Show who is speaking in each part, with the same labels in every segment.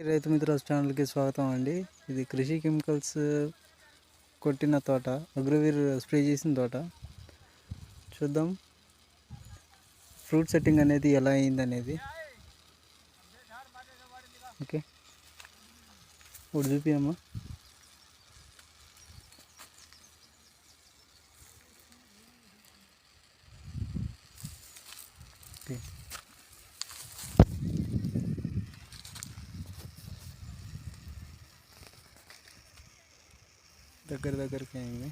Speaker 1: రైతు మిత్రుల ఛానల్కి స్వాగతం అండి. ఇది కృషి కెమికల్స్ కొట్టిన తోట, అగ్రోవీర్ స్ప్రే చేసిన తోట. చూద్దాం ఫ్రూట్ సెట్టింగ్ అనేది ఎలా అయింది అనేది. ఓకే, ఇప్పుడు చూపియమ్మా. ఓకే, దగ్గరికి అయింది.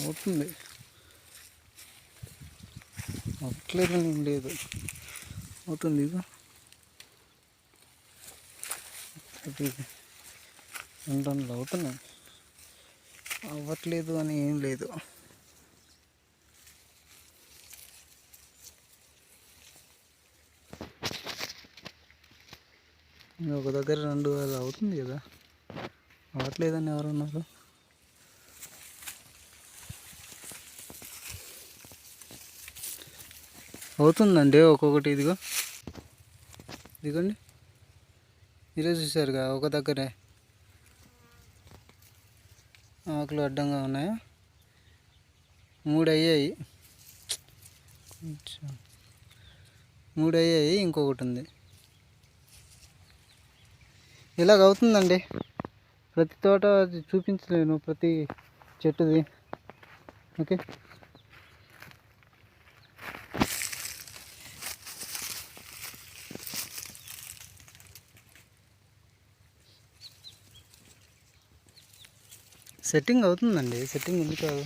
Speaker 1: అవుతుంది, అవ్వట్లేదు ఏం లేదు, అవుతుంది. ఇది 2 టన్నులు అవుతున్నాయి, అవ్వట్లేదు అని ఏం లేదు. ఒక దగ్గర 2 అవుతుంది కదా, అవ్వట్లేదని ఎవరన్నారు? అవుతుందండి ఒక్కొక్కటి. ఇదిగోండి, ఈరోజు చూసారుగా, ఒక దగ్గరే ఆకులు అడ్డంగా ఉన్నాయా, 3 అయ్యాయి, కొంచెం 3 అయ్యాయి, ఇంకొకటి ఉంది. ఇలాగ అవుతుందండి. ప్రతి తోట చూపించలేను, ప్రతి చెట్టుది. ఓకే, సెట్టింగ్ అవుతుందండి. సెట్టింగ్ ఎందుకు కాదు?